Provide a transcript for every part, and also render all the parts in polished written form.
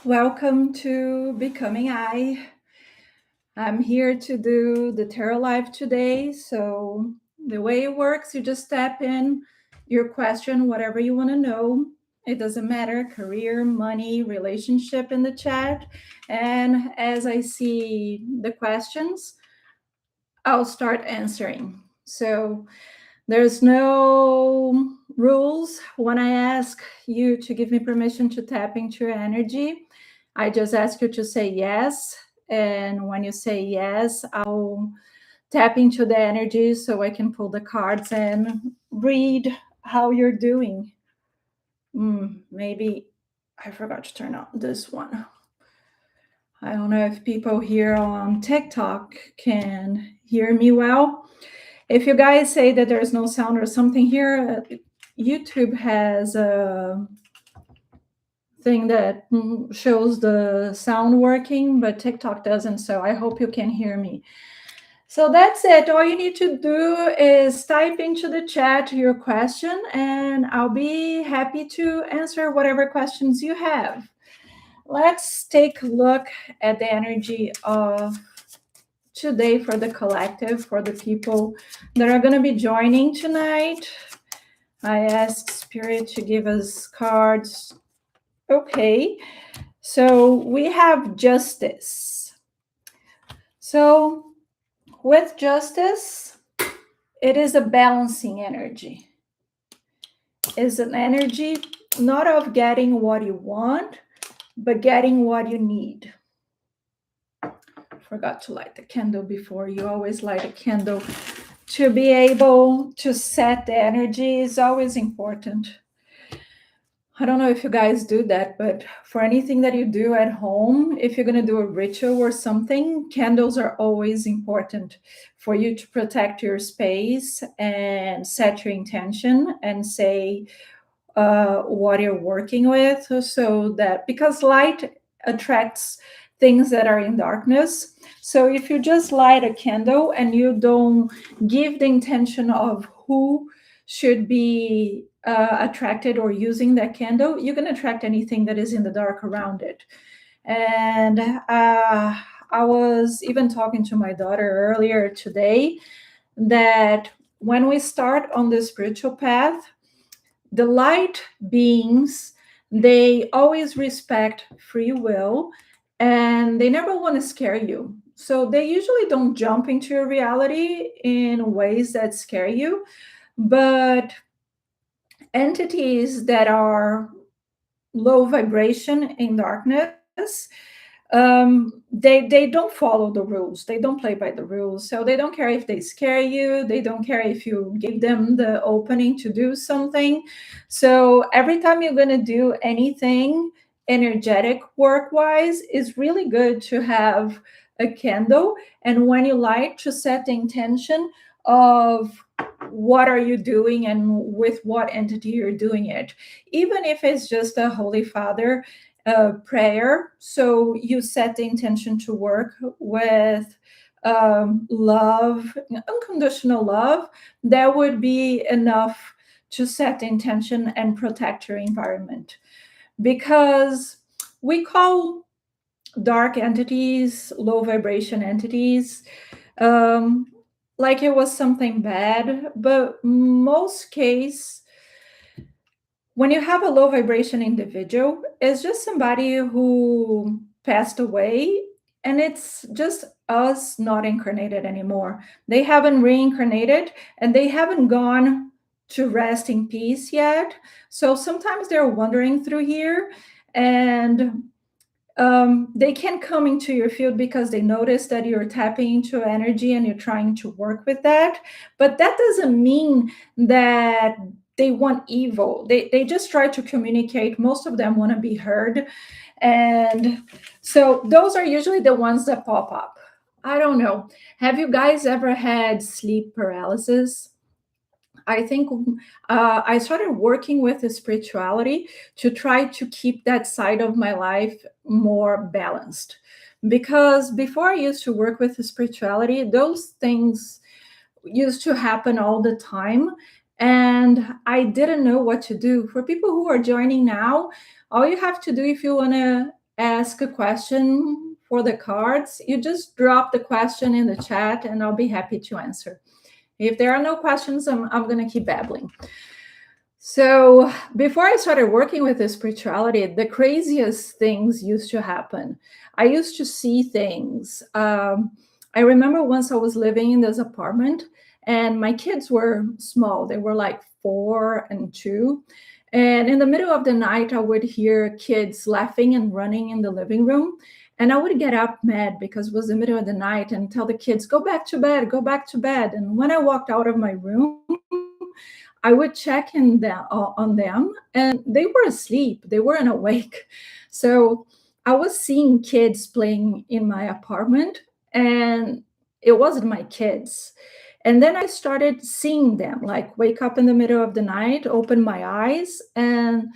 Welcome to Becoming I. I'm here to do the Tarot Live today. So, the way it works, you just tap in your question, whatever you want to know. It doesn't matter career, money, relationship in the chat. And as I see the questions, I'll start answering. So, there's no rules when I ask you to give me permission to tap into your energy. I just ask you to say yes. And when you say yes, I'll tap into the energy so I can pull the cards and read how you're doing. Maybe I forgot to turn on this one. I don't know if people here on TikTok can hear me well. If you guys say that there's no sound or something here, YouTube has a thing that shows the sound working, but TikTok doesn't. So I hope you can hear me. So that's it. All you need to do is type into the chat your question, and I'll be happy to answer whatever questions you have. Let's take a look at the energy of today for the collective, for the people that are going to be joining tonight. I asked Spirit to give us cards. Okay, so we have Justice. So with Justice, it is a balancing energy. It's an energy not of getting what you want, but getting what you need. Forgot to light the candle before. You always light a candle. To be able to set the energy is always important. I don't know if you guys do that, but for anything that you do at home, if you're going to do a ritual or something, candles are always important for you to protect your space and set your intention and say what you're working with. So that because light attracts things that are in darkness. So if you just light a candle and you don't give the intention of who should be attracted or using that candle, you can attract anything that is in the dark around it. And I was even talking to my daughter earlier today that when we start on the spiritual path, the light beings, they always respect free will and they never want to scare you. So they usually don't jump into your reality in ways that scare you. But entities that are low vibration in darkness, they don't follow the rules. They don't play by the rules. So they don't care if they scare you. They don't care if you give them the opening to do something. So every time you're going to do anything energetic work-wise, it's really good to have a candle. And when you light, to set the intention of what are you doing and with what entity you're doing it. Even if it's just a Holy Father prayer. So you set the intention to work with love, unconditional love. That would be enough to set the intention and protect your environment. Because we call dark entities, low vibration entities, like it was something bad, but most case, when you have a low vibration individual, it's just somebody who passed away, and it's just us not incarnated anymore. They haven't reincarnated and they haven't gone to rest in peace yet. So sometimes they're wandering through here, and they can come into your field because they notice that you're tapping into energy and you're trying to work with that. But that doesn't mean that they want evil. They just try to communicate. Most of them want to be heard. And so those are usually the ones that pop up. I don't know. Have you guys ever had sleep paralysis? I think I started working with the spirituality to try to keep that side of my life more balanced. Because before I used to work with the spirituality, those things used to happen all the time. And I didn't know what to do. For people who are joining now, all you have to do if you want to ask a question for the cards, you just drop the question in the chat and I'll be happy to answer. If there are no questions, I'm going to keep babbling. So before I started working with the spirituality, the craziest things used to happen. I used to see things. I remember once I was living in this apartment and my kids were small. They were like 4 and 2. And in the middle of the night, I would hear kids laughing and running in the living room. And I would get up mad because it was the middle of the night and tell the kids, go back to bed, go back to bed. And when I walked out of my room, I would check on them and they were asleep. They weren't awake. So I was seeing kids playing in my apartment and it wasn't my kids. And then I started seeing them like wake up in the middle of the night, open my eyes, and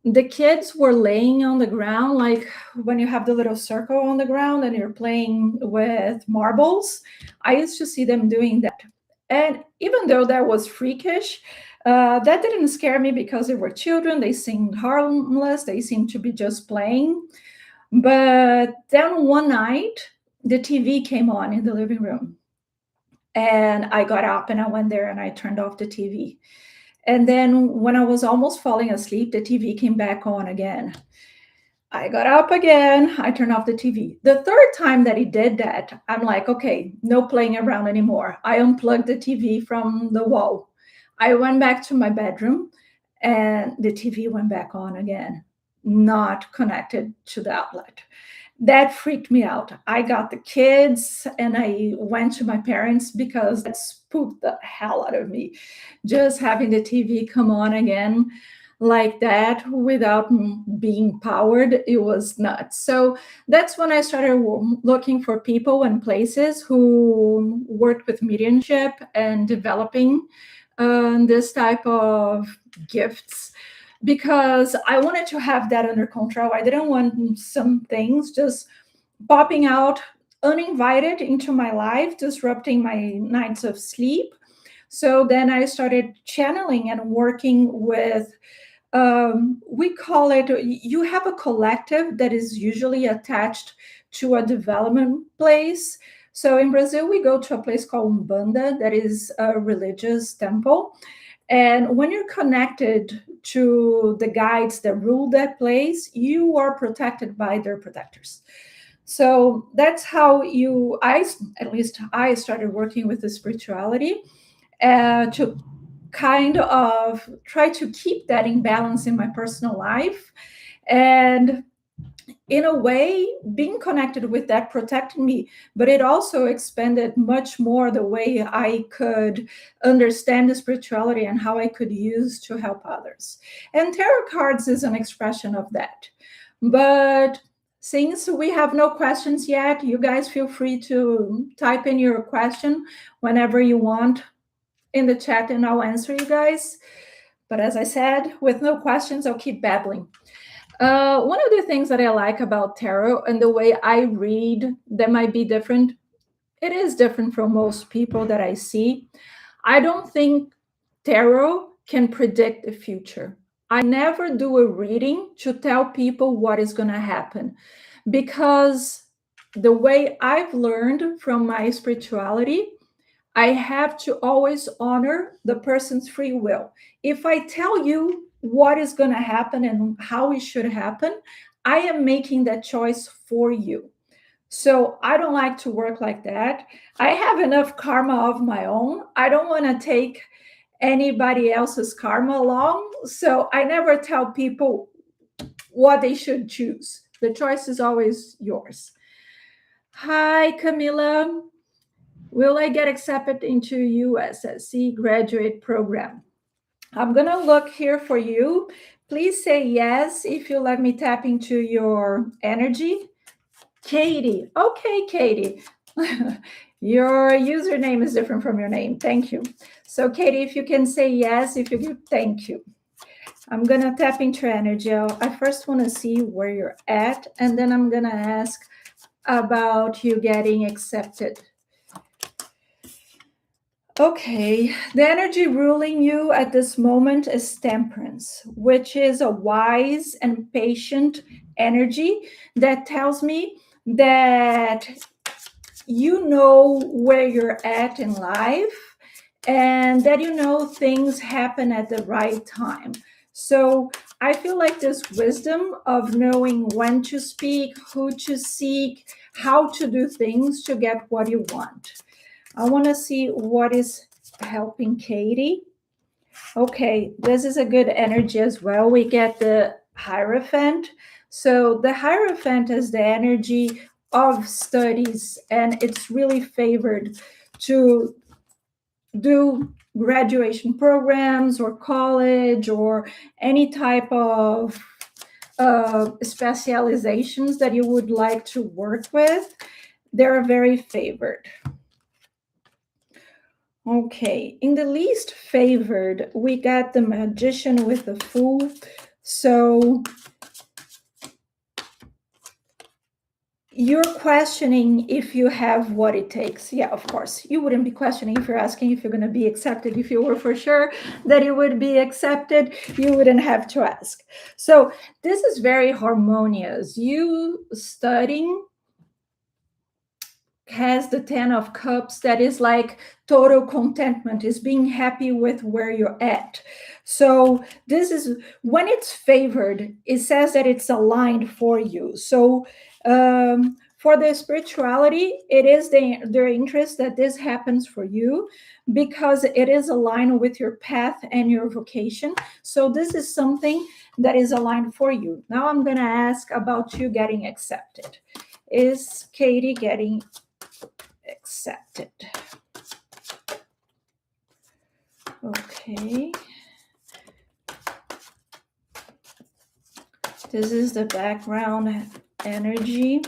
the kids were laying on the ground, like when you have the little circle on the ground and you're playing with marbles. I used to see them doing that. And even though that was freakish, that didn't scare me because they were children. They seemed harmless. They seemed to be just playing. But then one night, the TV came on in the living room. And I got up and I went there and I turned off the TV. And then when I was almost falling asleep, the TV came back on again. I got up again. I turned off the TV. The third time that he did that, I'm like, okay, no playing around anymore. I unplugged the TV from the wall. I went back to my bedroom and the TV went back on again, not connected to the outlet. That freaked me out. I got the kids and I went to my parents because that spooked the hell out of me. Just having the TV come on again like that without being powered, it was nuts. So that's when I started looking for people and places who worked with mediumship and developing this type of gifts, because I wanted to have that under control. I didn't want some things just popping out uninvited into my life, disrupting my nights of sleep. So then I started channeling and working with, we call it, you have a collective that is usually attached to a development place. So in Brazil, we go to a place called Umbanda, that is a religious temple. And when you're connected to the guides that rule that place, you are protected by their protectors. So that's how at least I started working with the spirituality to kind of try to keep that in balance in my personal life. And in a way, being connected with that protected me, but it also expanded much more the way I could understand the spirituality and how I could use to help others. And tarot cards is an expression of that. But since we have no questions yet, you guys feel free to type in your question whenever you want in the chat and I'll answer you guys. But as I said, with no questions, I'll keep babbling. One of the things that I like about tarot and the way I read that might be different, it is different from most people that I see. I don't think tarot can predict the future. I never do a reading to tell people what is going to happen, because the way I've learned from my spirituality, I have to always honor the person's free will. If I tell you what is going to happen and how it should happen, I am making that choice for you. So I don't like to work like that. I have enough karma of my own. I don't want to take anybody else's karma along. So I never tell people what they should choose. The choice is always yours. Hi, Camila. Will I get accepted into USSC graduate program? I'm going to look here for you. Please say yes if you let me tap into your energy. Katie. Okay, Katie. Your username is different from your name. Thank you. So, Katie, if you can say yes, if you do, thank you. I'm going to tap into your energy. I first want to see where you're at, and then I'm going to ask about you getting accepted. Okay, the energy ruling you at this moment is temperance, which is a wise and patient energy that tells me that you know where you're at in life and that you know things happen at the right time. So I feel like this wisdom of knowing when to speak, who to seek, how to do things to get what you want. I want to see what is helping Katie. Okay, this is a good energy as well. We get the Hierophant. So the Hierophant is the energy of studies, and it's really favored to do graduation programs or college or any type of specializations that you would like to work with. They're very favored. Okay, in the least favored, we got the Magician with the Fool. So you're questioning if you have what it takes. Yeah, of course. You wouldn't be questioning if you're asking if you're going to be accepted. If you were for sure that you would be accepted, you wouldn't have to ask. So this is very harmonious. You studying has the 10 of cups that is like total contentment, is being happy with where you're at. So this is when it's favored, it says that it's aligned for you. So for the spirituality, it is their interest that this happens for you because it is aligned with your path and your vocation. So this is something that is aligned for you. Now I'm going to ask about you getting accepted. Is Katie getting accepted? Okay. This is the background energy.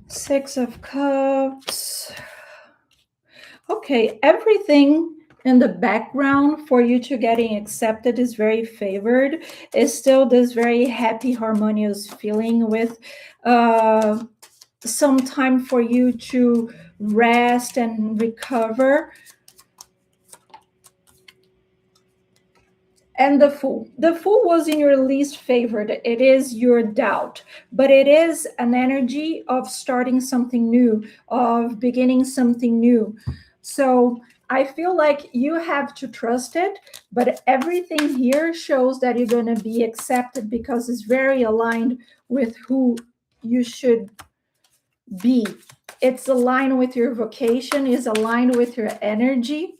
Six of Cups. Okay, everything in the background for you to getting accepted is very favored. It's still this very happy, harmonious feeling with some time for you to rest and recover. And the Fool. The Fool was in your least favorite. It is your doubt, but it is an energy of starting something new, of beginning something new. So I feel like you have to trust it, but everything here shows that you're going to be accepted because it's very aligned with who you should be. It's aligned with your vocation, is aligned with your energy.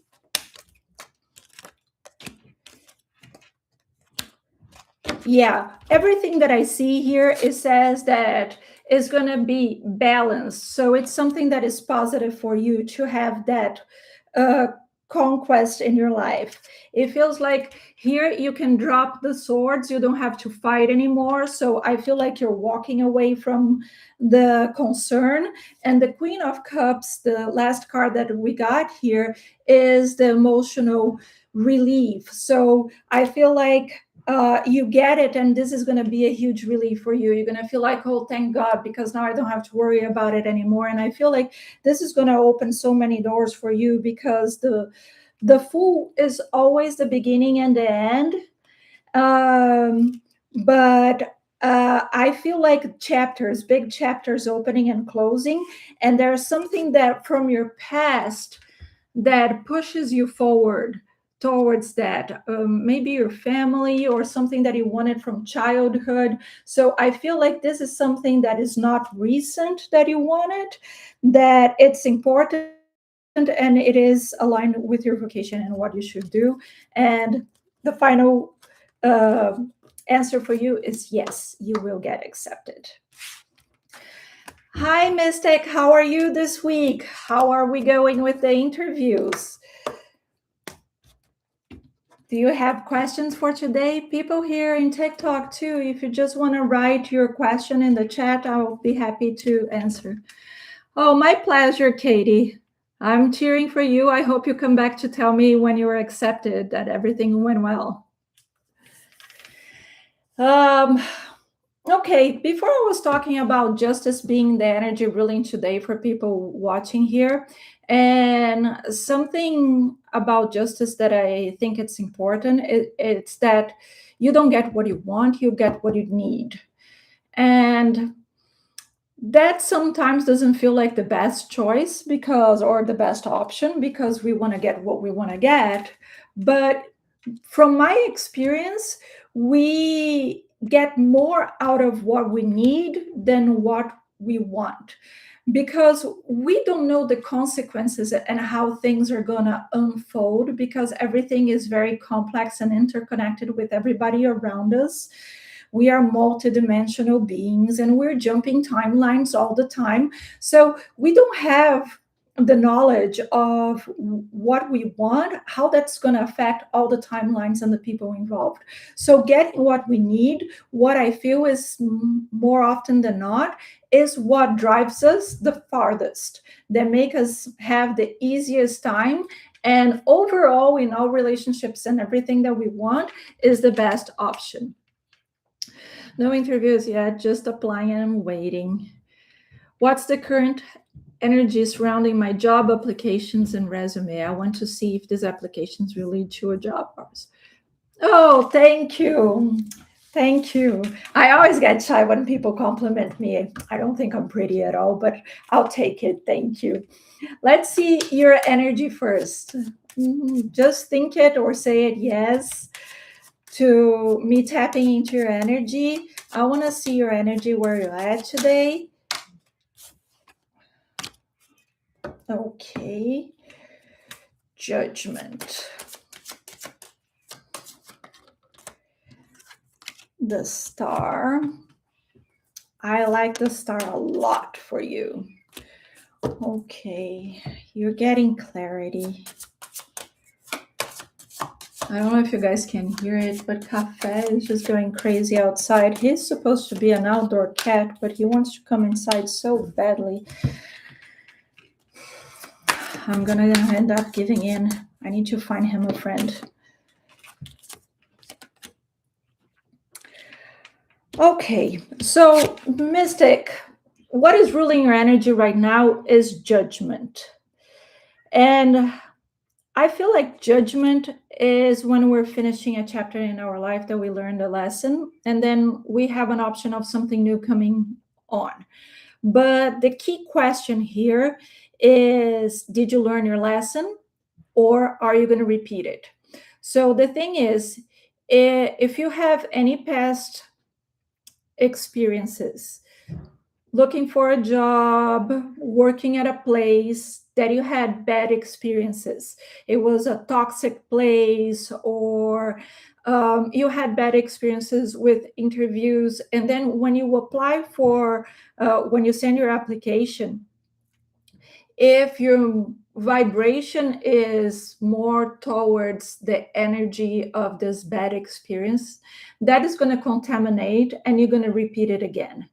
Yeah, everything that I see here, it says that is going to be balanced. So it's something that is positive for you to have that conquest in your life. It feels like here you can drop the swords, you don't have to fight anymore. So I feel like you're walking away from the concern. And the Queen of Cups, the last card that we got here, is the emotional relief. So I feel like you get it, and this is going to be a huge relief for you. You're going to feel like, oh, thank God, because now I don't have to worry about it anymore. And I feel like this is going to open so many doors for you because the Fool is always the beginning and the end. But I feel like chapters, big chapters opening and closing, and there's something that from your past that pushes you forward towards that, maybe your family or something that you wanted from childhood. So I feel like this is something that is not recent that you wanted, that it's important and it is aligned with your vocation and what you should do. And the final answer for you is yes, you will get accepted. Hi, Mystic. How are you this week? How are we going with the interviews? Do you have questions for today? People here in TikTok too, if you just want to write your question in the chat, I'll be happy to answer. Oh, my pleasure, Katie. I'm cheering for you. I hope you come back to tell me when you were accepted, that everything went well. Okay, before I was talking about justice being the energy ruling today for people watching here, and something about justice that I think it's important, it's that you don't get what you want, you get what you need. And that sometimes doesn't feel like the best choice because, or the best option, because we want to get what we want to get. But from my experience, we get more out of what we need than what we want, because we don't know the consequences and how things are going to unfold, because everything is very complex and interconnected with everybody around us. We are multidimensional beings and we're jumping timelines all the time. So we don't have the knowledge of what we want, how that's going to affect all the timelines and the people involved. So getting what we need, what I feel is more often than not, is what drives us the farthest, that make us have the easiest time. And overall, in all relationships and everything that we want, is the best option. No interviews yet, just applying and waiting. What's the current energy surrounding my job applications and resume? I want to see if these applications will lead to a job. Oh, thank you. Thank you. I always get shy when people compliment me. I don't think I'm pretty at all, but I'll take it. Thank you. Let's see your energy first. Just think it or say it yes to me tapping into your energy. I want to see your energy where you're at today. Okay. Judgment. The star. I like the star a lot for you. Okay. You're getting clarity. I don't know if you guys can hear it, but Cafe is just going crazy outside. He's supposed to be an outdoor cat, but he wants to come inside so badly. I'm gonna end up giving in. I need to find him a friend. Okay, so Mystic, what is ruling your energy right now is judgment. And I feel like judgment is when we're finishing a chapter in our life that we learned a lesson, and then we have an option of something new coming on. But the key question here is, did you learn your lesson or are you going to repeat it? So the thing is, if you have any past experiences, looking for a job, working at a place that you had bad experiences, it was a toxic place, or you had bad experiences with interviews, and then when you apply for, when you send your application, if your vibration is more towards the energy of this bad experience, that is going to contaminate and you're going to repeat it again.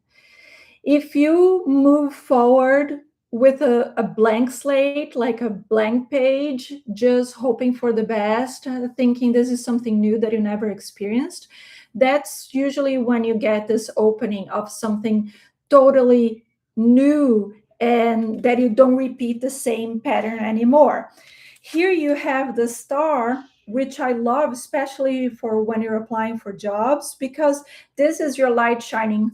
If you move forward with a blank slate, like a blank page, just hoping for the best, thinking this is something new that you never experienced, that's usually when you get this opening of something totally new and that you don't repeat the same pattern anymore. Here you have the star, which I love, especially for when you're applying for jobs, because this is your light shining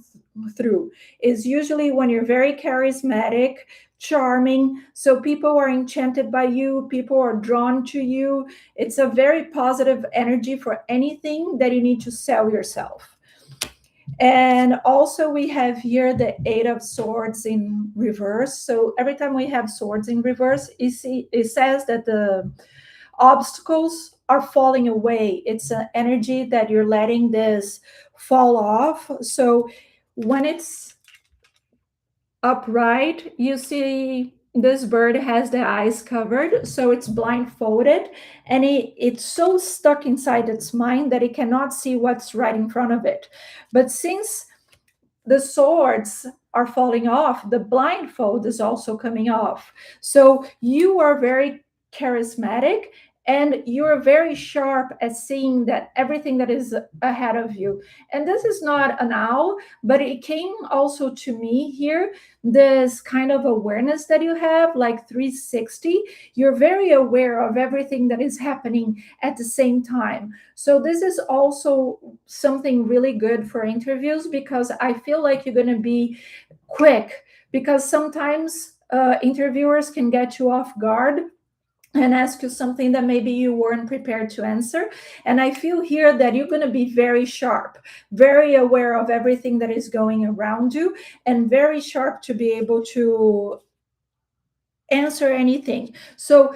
through. Is usually when you're very charismatic, charming, so people are enchanted by you, people are drawn to you. It's a very positive energy for anything that you need to sell yourself. And also we have here the Eight of Swords in reverse. So every time we have swords in reverse, it says that the obstacles are falling away. It's an energy that you're letting this fall off. So when it's upright, you see this bird has the eyes covered, so it's blindfolded, and it's so stuck inside its mind that it cannot see what's right in front of it. But since the swords are falling off, the blindfold is also coming off. So you are very charismatic and you're very sharp at seeing that everything that is ahead of you. And this is not a now, but it came also to me here, this kind of awareness that you have, like 360. You're very aware of everything that is happening at the same time. So this is also something really good for interviews, because I feel like you're going to be quick, because sometimes interviewers can get you off guard and ask you something that maybe you weren't prepared to answer. And I feel here that you're going to be very sharp, very aware of everything that is going around you, and very sharp to be able to answer anything. So,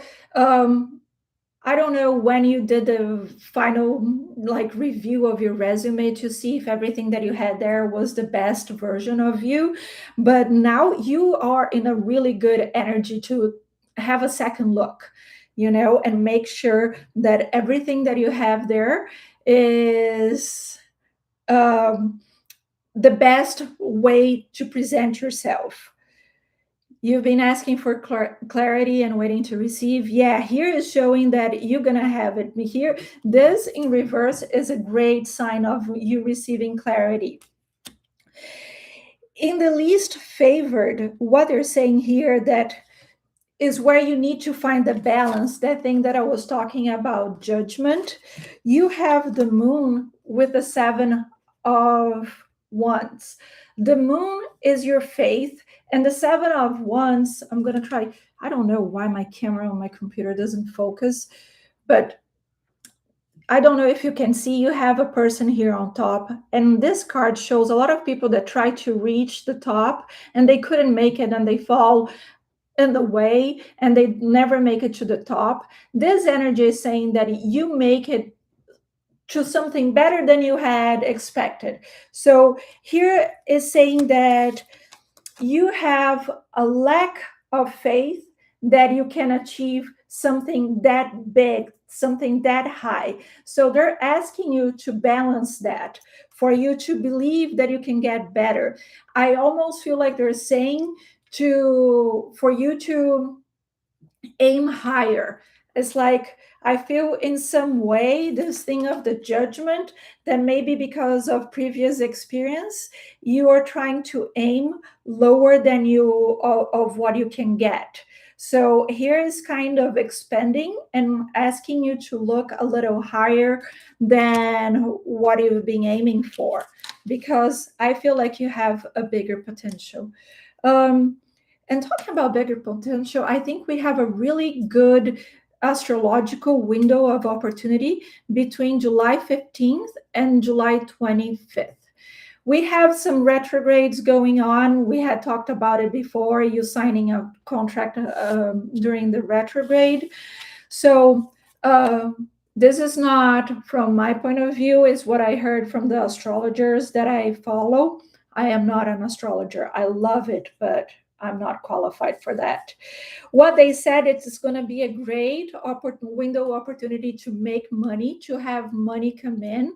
I don't know when you did the final like review of your resume to see if everything that you had there was the best version of you, but now you are in a really good energy to have a second look, and make sure that everything that you have there is the best way to present yourself. You've been asking for clarity and waiting to receive. Yeah, here is showing that you're going to have it. Here, this in reverse is a great sign of you receiving clarity. In the least favored, what they're saying here, that is where you need to find the balance, that thing that I was talking about, judgment. You have the moon with the 7 of Wands. The moon is your faith, and the 7 of Wands, I'm going to try. I don't know why my camera on my computer doesn't focus, but I don't know if you can see, you have a person here on top, and this card shows a lot of people that try to reach the top and they couldn't make it, and they fall in the way and they never make it to the top. This energy is saying that you make it to something better than you had expected. So here is saying that you have a lack of faith that you can achieve something that big, something that high. So they're asking you to balance that, for you to believe that you can get better. I almost feel like they're saying for you to aim higher. It's like I feel in some way this thing of the judgment, that maybe because of previous experience, you are trying to aim lower than you of what you can get. So here is kind of expanding and asking you to look a little higher than what you've been aiming for, because I feel like you have a bigger potential. And talking about bigger potential, I think we have a really good astrological window of opportunity between July 15th and July 25th. We have some retrogrades going on. We had talked about it before, you signing a contract during the retrograde. So, this is not from my point of view, is what I heard from the astrologers that I follow. I am not an astrologer. I love it, but I'm not qualified for that. What they said, it's going to be a great window opportunity to make money, to have money come in,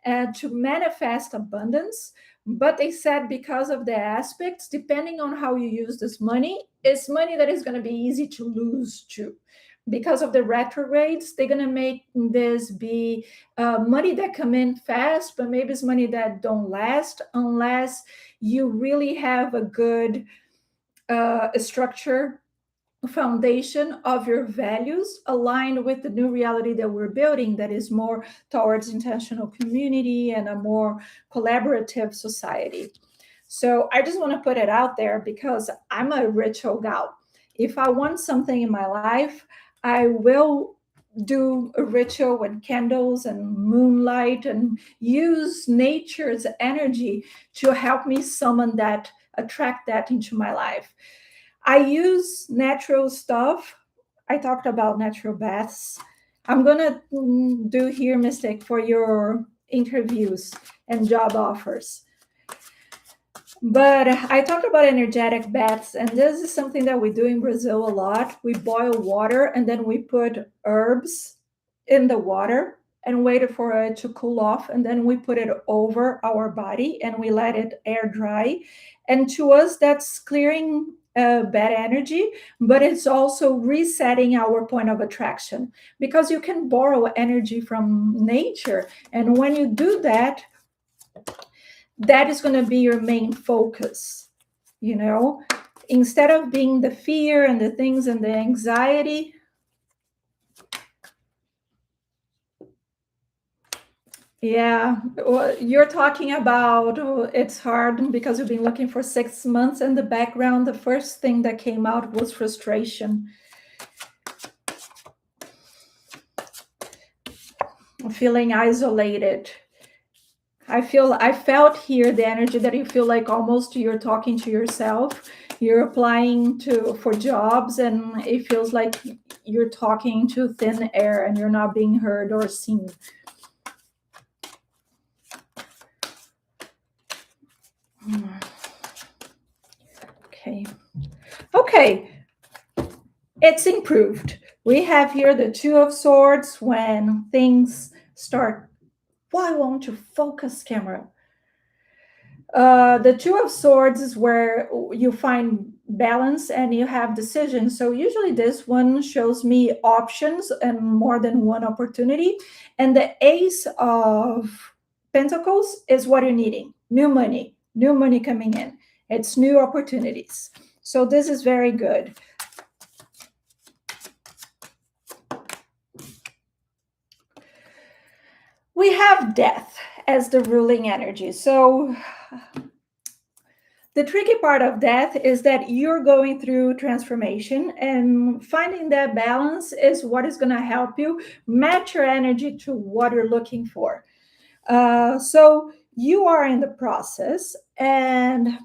and to manifest abundance. But they said because of the aspects, depending on how you use this money, it's money that is going to be easy to lose too. Because of the retrogrades, they're going to make this be money that come in fast, but maybe it's money that don't last unless you really have a good structure, foundation of your values aligned with the new reality that we're building, that is more towards intentional community and a more collaborative society. So I just want to put it out there, because I'm a ritual gal. If I want something in my life, I will do a ritual with candles and moonlight and use nature's energy to help me summon that, attract that into my life. I use natural stuff. I talked about natural baths. I'm gonna do here, Mystic, for your interviews and job offers. But I talked about energetic baths, and this is something that we do in Brazil a lot. We boil water and then we put herbs in the water and wait for it to cool off, and then we put it over our body and we let it air dry. And to us, that's clearing bad energy, but it's also resetting our point of attraction, because you can borrow energy from nature. And when you do that, that is going to be your main focus, you know, instead of being the fear and the things and the anxiety. Yeah, well, you're talking about, oh, it's hard because you've been looking for 6 months, and the background, the first thing that came out was frustration, feeling isolated. I felt here the energy that you feel like almost you're talking to yourself. You're applying to for jobs, and it feels like you're talking to thin air and you're not being heard or seen. Okay. Okay. It's improved. We have here the Two of Swords when things start. Why won't you focus, camera? The Two of Swords is where you find balance and you have decisions. So usually this one shows me options and more than one opportunity. And the Ace of Pentacles is what you're needing. New money coming in. It's new opportunities. So this is very good. We have death as the ruling energy. So the tricky part of death is that you're going through transformation, and finding that balance is what is going to help you match your energy to what you're looking for. So you are in the process, and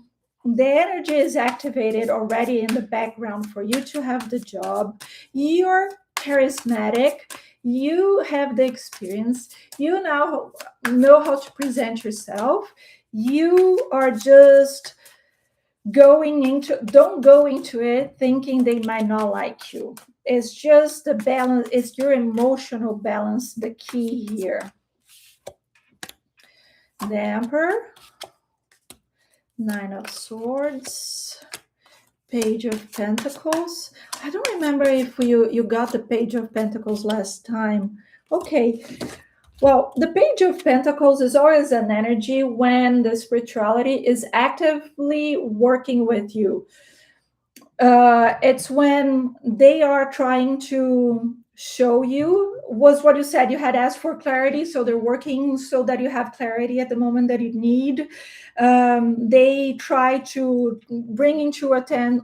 the energy is activated already in the background for you to have the job. You're charismatic. You have the experience. You now know how to present yourself. You are just don't go into it thinking they might not like you. It's just the balance, it's your emotional balance, the key here. The Emperor, Nine of Swords, Page of Pentacles. I don't remember if you got the Page of Pentacles last time. Okay. Well, the Page of Pentacles is always an energy when the spirituality is actively working with you. It's when they are trying to show you, was what you said, you had asked for clarity, so they're working so that you have clarity at the moment that you need. They try to bring into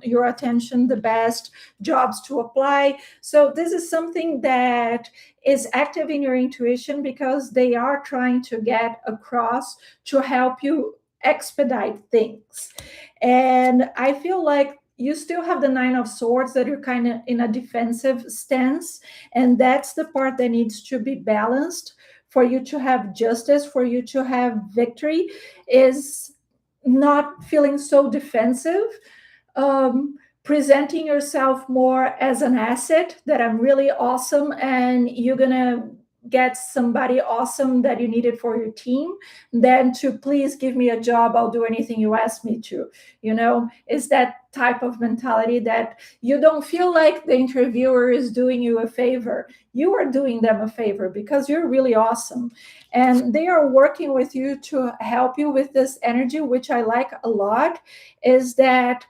your attention the best jobs to apply. So this is something that is active in your intuition, because they are trying to get across to help you expedite things. And I feel like you still have the Nine of Swords, that you're kind of in a defensive stance, and that's the part that needs to be balanced for you to have justice, for you to have victory, is not feeling so defensive, presenting yourself more as an asset, that I'm really awesome and you're gonna get somebody awesome that you needed for your team, than to please give me a job, I'll do anything you ask me to. You know, it's that type of mentality that you don't feel like the interviewer is doing you a favor. You are doing them a favor because you're really awesome. And they are working with you to help you with this energy, which I like a lot, is that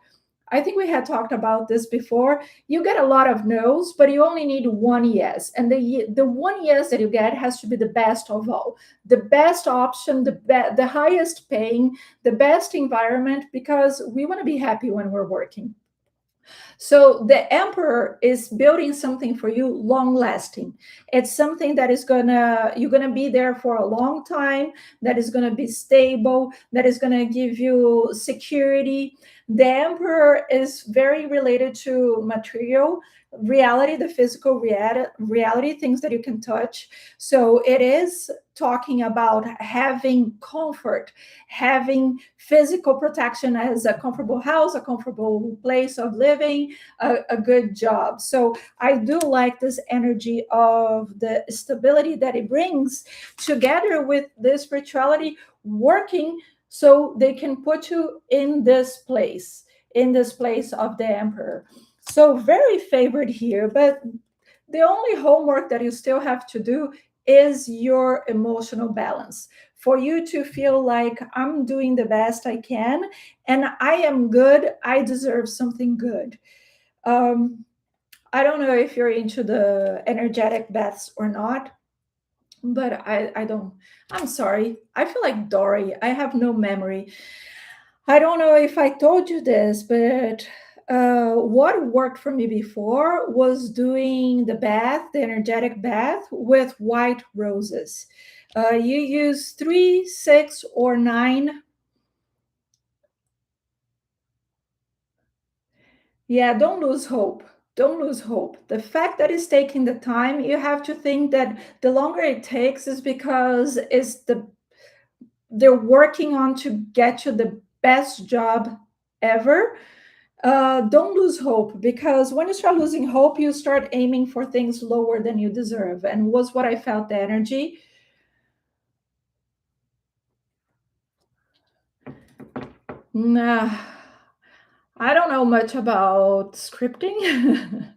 I think we had talked about this before. You get a lot of no's, but you only need one yes. And the one yes that you get has to be the best of all, the best option, the highest paying, the best environment, because we want to be happy when we're working. So the Emperor is building something for you long lasting. It's something that is you're gonna be there for a long time, that is gonna be stable, that is gonna give you security. The Emperor is very related to material reality, the physical reality, things that you can touch. So it is talking about having comfort, having physical protection, as a comfortable house, a comfortable place of living, a good job. So I do like this energy of the stability that it brings, together with the spirituality working, so they can put you in this place. in this place of the Emperor. So very favored here, but the only homework that you still have to do is your emotional balance, for you to feel like I'm doing the best I can and I am good, I deserve something good. um, I don't know if you're into the energetic baths or not, but I don't. I'm sorry. I feel like Dory. I have no memory. I don't know if I told you this, but what worked for me before was doing the bath, the energetic bath with white roses. You use 3, 6, or 9. Yeah, don't lose hope. Don't lose hope. The fact that it's taking the time, you have to think that the longer it takes is because they're working on to get you the best job ever. Don't lose hope, because when you start losing hope, you start aiming for things lower than you deserve. And was what I felt, the energy. Nah, I don't know much about scripting,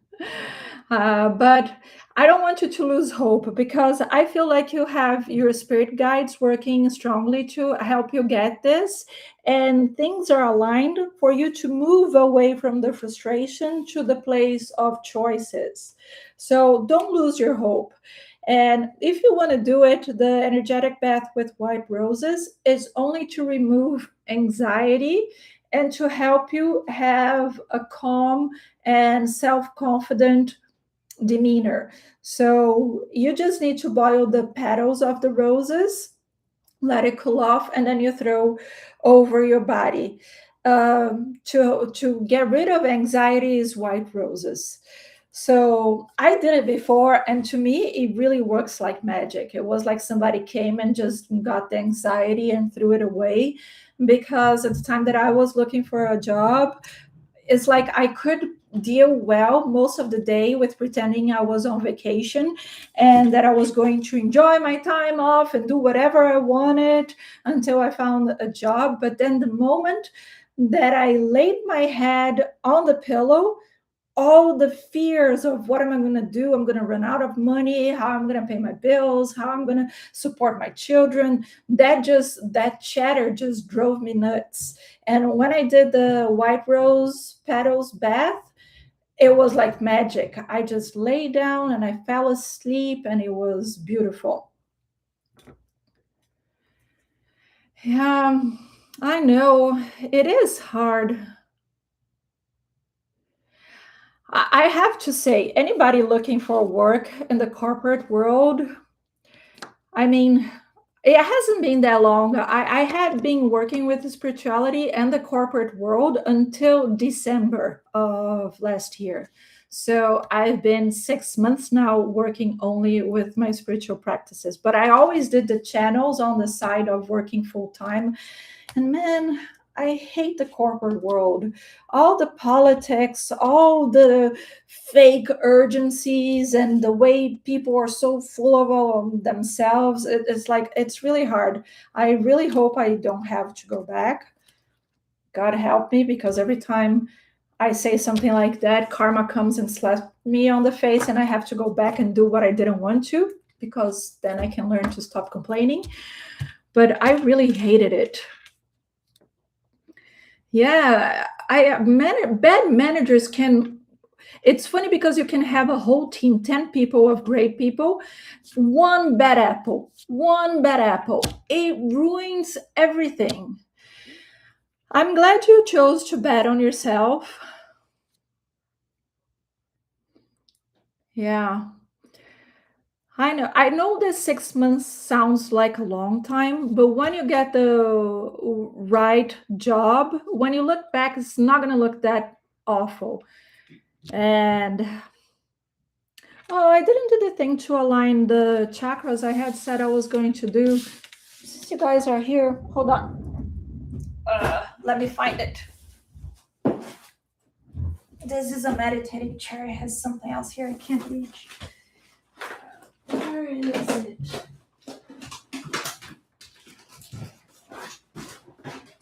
but I don't want you to lose hope, because I feel like you have your spirit guides working strongly to help you get this. And things are aligned for you to move away from the frustration to the place of choices. So don't lose your hope. And if you want to do it, the energetic bath with white roses is only to remove anxiety and to help you have a calm and self confident demeanor. So you just need to boil the petals of the roses, let it cool off, and then you throw over your body. To get rid of anxiety is white roses. So I did it before, and to me, it really works like magic. It was like somebody came and just got the anxiety and threw it away. Because at the time that I was looking for a job, it's like I could deal well most of the day with pretending I was on vacation and that I was going to enjoy my time off and do whatever I wanted until I found a job. But then the moment that I laid my head on the pillow, all the fears of what am I going to do? I'm going to run out of money, how I'm going to pay my bills, how I'm going to support my children. That chatter just drove me nuts. And when I did the white rose petals bath, it was like magic. I just lay down and I fell asleep, and it was beautiful. Yeah, I know it is hard. I have to say, anybody looking for work in the corporate world, I mean, it hasn't been that long. I had been working with the spirituality and the corporate world until December of last year. So I've been 6 months now working only with my spiritual practices. But I always did the channels on the side of working full time. And man, I hate the corporate world. All the politics, all the fake urgencies, and the way people are so full of themselves. It's like, it's really hard. I really hope I don't have to go back. God help me, because every time I say something like that, karma comes and slaps me on the face, and I have to go back and do what I didn't want to, because then I can learn to stop complaining. But I really hated it. Yeah, bad managers can. It's funny because you can have a whole team, 10 people of great people, one bad apple, it ruins everything. I'm glad you chose to bet on yourself. Yeah, I know. I know that 6 months sounds like a long time, but when you get the right job, when you look back, it's not going to look that awful. And oh, I didn't do the thing to align the chakras I had said I was going to do. Since you guys are here, hold on. Let me find it. This is a meditating chair. It has something else here I can't reach. Where is it?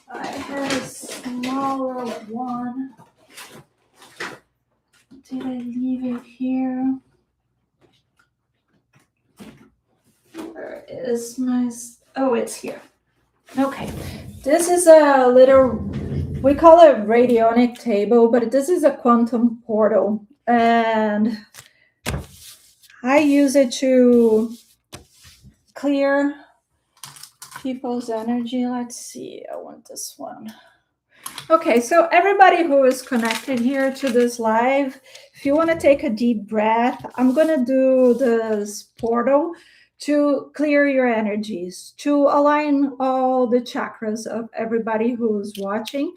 I had a small smaller one. Did I leave it here? Where is my... Oh, it's here. Okay. This is a little... We call it radionic table, but this is a quantum portal. And I use it to clear people's energy. Let's see. I want this one. Okay, so everybody who is connected here to this live, if you want to take a deep breath, I'm going to do this portal to clear your energies, to align all the chakras of everybody who's watching,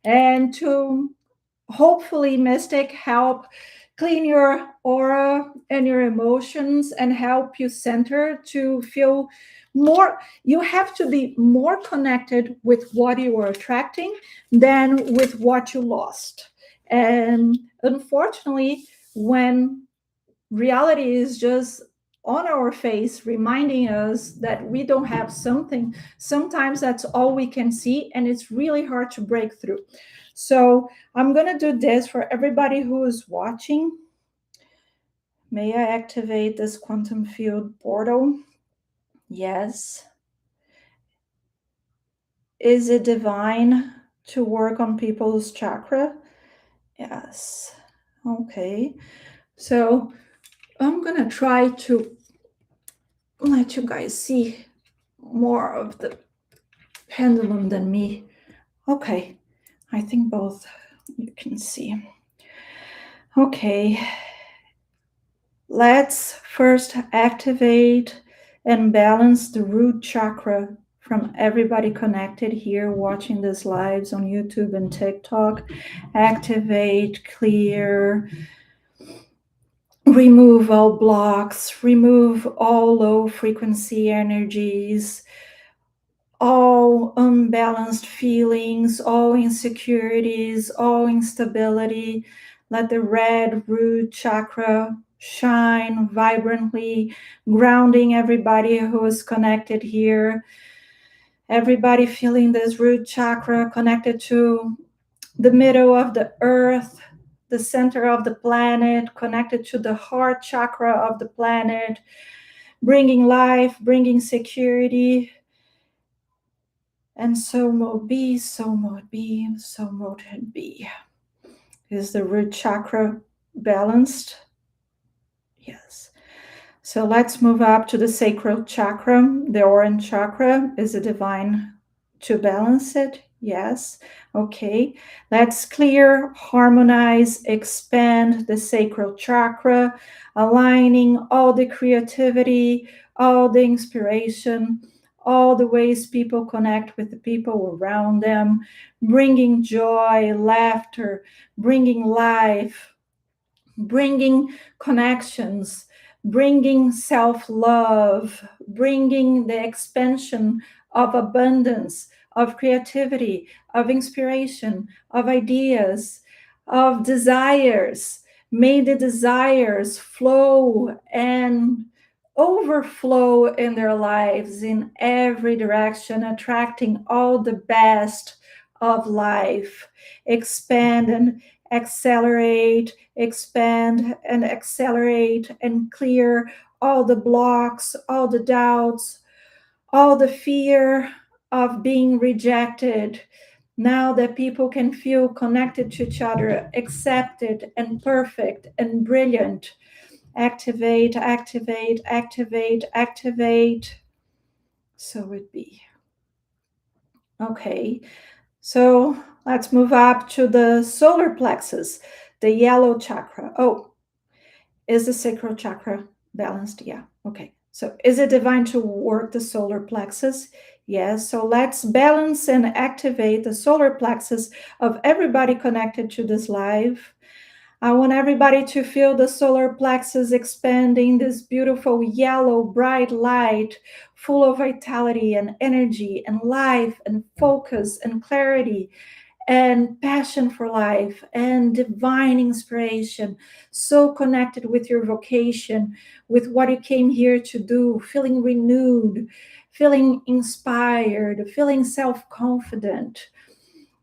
and to hopefully, Mystic, help clean your aura and your emotions and help you center to feel more. You have to be more connected with what you are attracting than with what you lost. And unfortunately, when reality is just on our face reminding us that we don't have something, sometimes that's all we can see, and it's really hard to break through. So I'm going to do this for everybody who is watching. May I activate this quantum field portal? Yes. Is it divine to work on people's chakra? Yes. Okay. So I'm going to try to let you guys see more of the pendulum than me. Okay. I think both you can see. Okay. Let's first activate and balance the root chakra from everybody connected here watching this lives on YouTube and TikTok. Activate, clear, remove all blocks, remove all low frequency energies, all unbalanced feelings, all insecurities, all instability. Let the red root chakra shine vibrantly, grounding everybody who is connected here. Everybody feeling this root chakra connected to the middle of the earth, the center of the planet, connected to the heart chakra of the planet, bringing life, bringing security. And so mote be, so mote be, so mote it be. Is the root chakra balanced? Yes. So let's move up to the sacral chakra, the orange chakra. Is it divine to balance it? Yes. Okay. Let's clear, harmonize, expand the sacral chakra, aligning all the creativity, all the inspiration, all the ways people connect with the people around them, bringing joy, laughter, bringing life, bringing connections, bringing self-love, bringing the expansion of abundance, of creativity, of inspiration, of ideas, of desires. May the desires flow and overflow in their lives in every direction, attracting all the best of life. Expand and accelerate, expand and accelerate and clear all the blocks, all the doubts, all the fear of being rejected. Now that people can feel connected to each other, accepted and perfect and brilliant. Activate, activate, activate, activate. So it be. Okay, so let's move up to the solar plexus, the yellow chakra. Oh, is the sacral chakra balanced? Yeah, okay. So is it divine to work the solar plexus? Yes, so let's balance and activate the solar plexus of everybody connected to this live. I want everybody to feel the solar plexus expanding, this beautiful yellow bright light full of vitality and energy and life and focus and clarity and passion for life and divine inspiration, so connected with your vocation, with what you came here to do, feeling renewed, feeling inspired, feeling self-confident.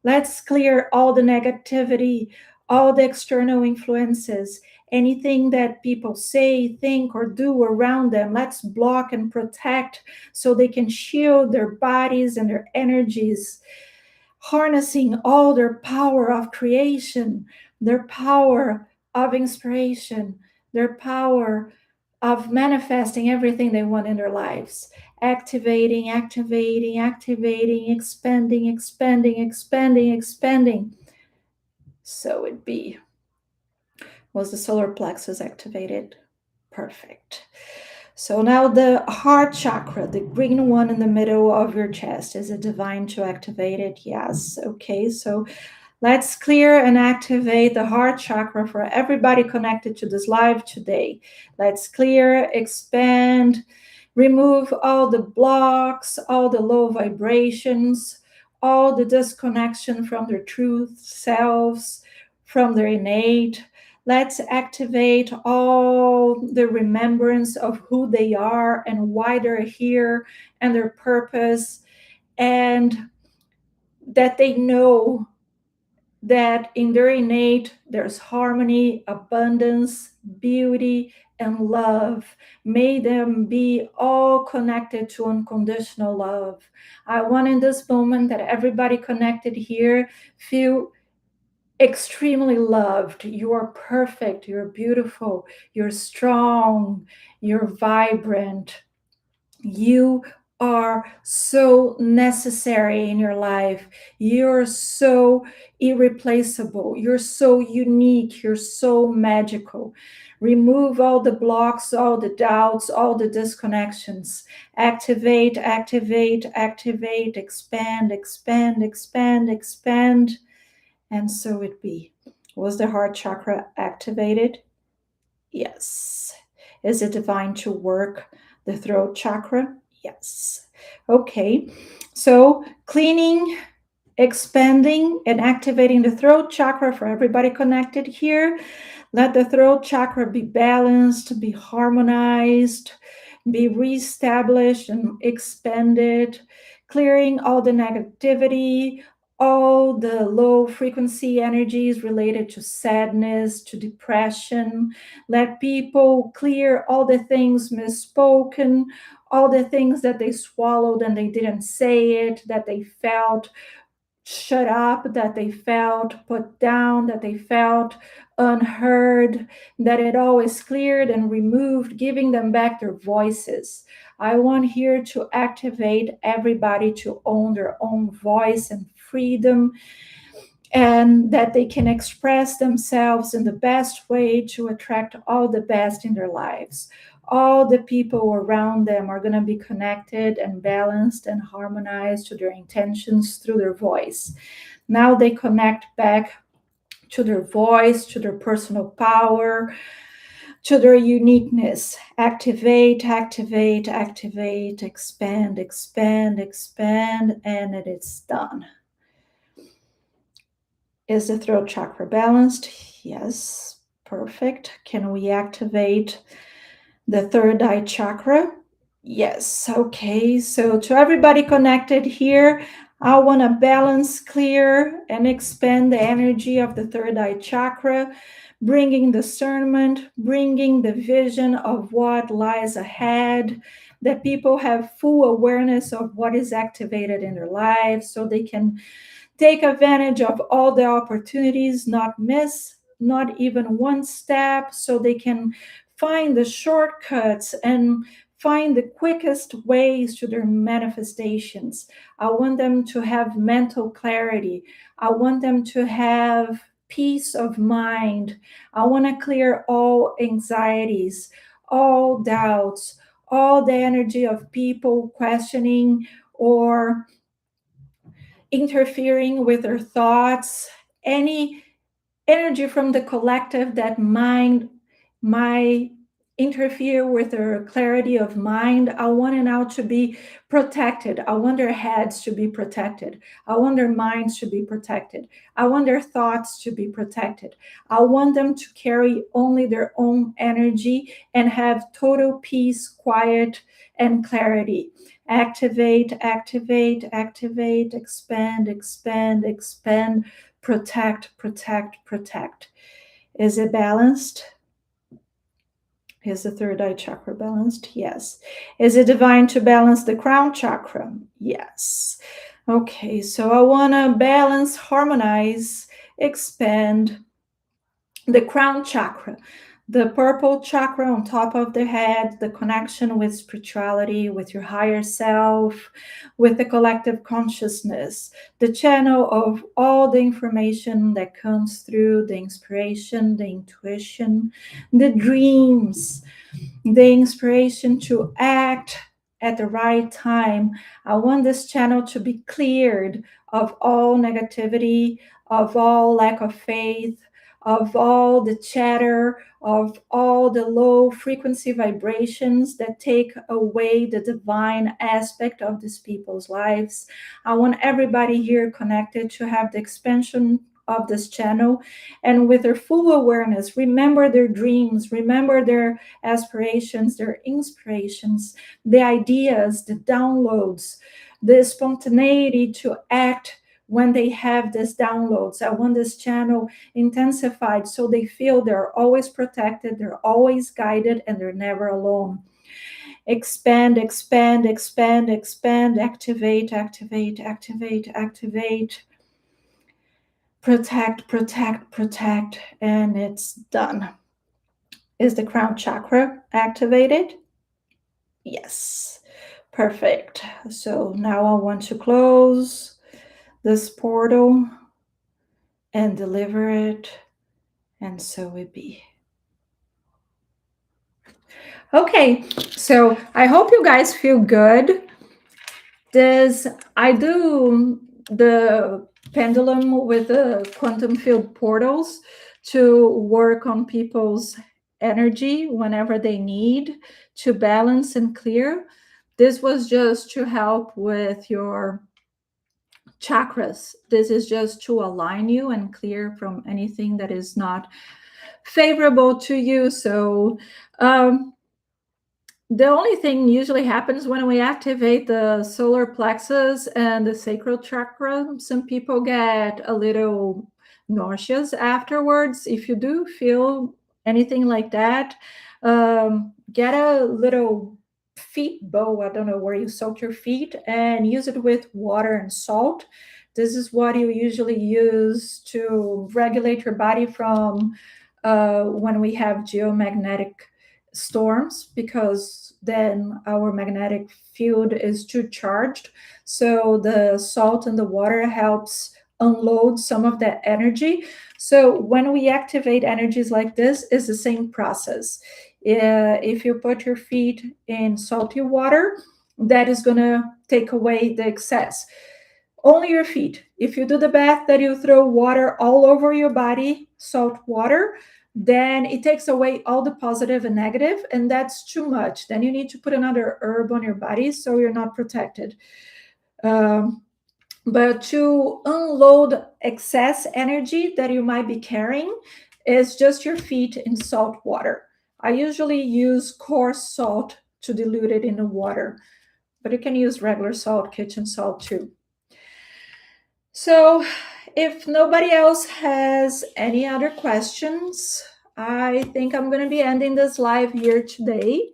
Let's clear all the negativity, all the external influences, anything that people say, think, or do around them. Let's block and protect so they can shield their bodies and their energies, harnessing all their power of creation, their power of inspiration, their power of manifesting everything they want in their lives. Activating, activating, activating, expanding, expanding, expanding, expanding. So it be. Was the solar plexus activated? Perfect. So now the heart chakra, the green one in the middle of your chest, is it divine to activate it? Yes. Okay. So let's clear and activate the heart chakra for everybody connected to this live today. Let's clear, expand, remove all the blocks, all the low vibrations, all the disconnection from their truth selves, from their innate. Let's activate all the remembrance of who they are and why they're here and their purpose, and that they know that in their innate there's harmony, abundance, beauty, and love. May them be all connected to unconditional love. I want in this moment that everybody connected here feel extremely loved. You are perfect, you're beautiful, you're strong, you're vibrant. You are so necessary in your life. You're so irreplaceable. You're so unique. You're so magical. Remove all the blocks, all the doubts, all the disconnections. Activate, activate, activate, expand, expand, expand, expand. And so it be. Was the heart chakra activated? Yes. Is it divine to work the throat chakra? Yes. Okay. So cleaning, expanding, and activating the throat chakra for everybody connected here. Let the throat chakra be balanced, be harmonized, be reestablished and expanded, clearing all the negativity, all the low frequency energies related to sadness, to depression. Let people clear all the things misspoken, all the things that they swallowed and they didn't say it, that they felt shut up, that they felt put down, that they felt unheard, that it always cleared and removed, giving them back their voices. I want here to activate everybody to own their own voice and freedom, and that they can express themselves in the best way to attract all the best in their lives. All the people around them are going to be connected and balanced and harmonized to their intentions through their voice. Now they connect back to their voice, to their personal power, to their uniqueness. Activate, activate, activate, expand, expand, expand, and it is done. Is the throat chakra balanced? Yes, perfect. Can we activate the third eye chakra? Yes, okay. So to everybody connected here, I want to balance, clear, and expand the energy of the third eye chakra, bringing discernment, bringing the vision of what lies ahead, that people have full awareness of what is activated in their lives so they can take advantage of all the opportunities, not miss not even one step, so they can find the shortcuts and find the quickest ways to their manifestations. I want them to have mental clarity. I want them to have peace of mind. I want to clear all anxieties, all doubts, all the energy of people questioning or interfering with their thoughts, any energy from the collective that might interfere with their clarity of mind. I want it now to be protected. I want their heads to be protected. I want their minds to be protected. I want their thoughts to be protected. I want them to carry only their own energy and have total peace, quiet, and clarity. Activate, activate, activate, expand, expand, expand, protect, protect, protect. Is it balanced? Is the third eye chakra balanced? Yes. Is it divine to balance the crown chakra? Yes. Okay, so I want to balance, harmonize, expand the crown chakra, the purple chakra on top of the head, the connection with spirituality, with your higher self, with the collective consciousness, the channel of all the information that comes through, the inspiration, the intuition, the dreams, the inspiration to act at the right time. I want this channel to be cleared of all negativity, of all lack of faith, of all the chatter, of all the low frequency vibrations that take away the divine aspect of these people's lives. I want everybody here connected to have the expansion of this channel and with their full awareness, remember their dreams, remember their aspirations, their inspirations, the ideas, the downloads, the spontaneity to act when they have these downloads. I want this channel intensified so they feel they're always protected, they're always guided, and they're never alone. Expand, expand, expand, expand, activate, activate, activate, activate. Protect, protect, protect, and it's done. Is the crown chakra activated? Yes. Perfect. So now I want to close this portal and deliver it, and so it be. Okay, so I hope you guys feel good. I do the pendulum with the quantum field portals to work on people's energy whenever they need to balance and clear. This was just to help with your chakras. This is just to align you and clear from anything that is not favorable to you. So the only thing usually happens when we activate the solar plexus and the sacral chakra, some people get a little nauseous afterwards. If you do feel anything like that, get a little feet bowl, I don't know, where you soak your feet, and use it with water and salt. This is what you usually use to regulate your body from when we have geomagnetic storms, because then our magnetic field is too charged. So the salt in the water helps unload some of that energy. So when we activate energies like this, it's the same process. If you put your feet in salty water, that is going to take away the excess. Only your feet. If you do the bath that you throw water all over your body, salt water, then it takes away all the positive and negative, and that's too much. Then you need to put another herb on your body so you're not protected. But to unload excess energy that you might be carrying is just your feet in salt water. I usually use coarse salt to dilute it in the water, but you can use regular salt, kitchen salt too. So if nobody else has any other questions, I think I'm going to be ending this live here today.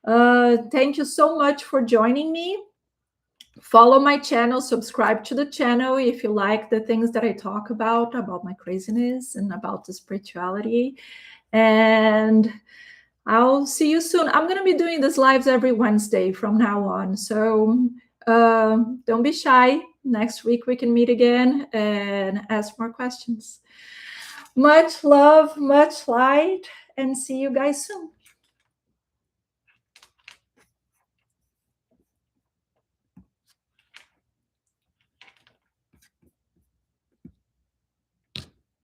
Thank you so much for joining me. Follow my channel, subscribe to the channel if you like the things that I talk about my craziness and about the spirituality. And I'll see you soon. I'm going to be doing these lives every Wednesday from now on. So don't be shy. Next week we can meet again and ask more questions. Much love, much light, and see you guys soon.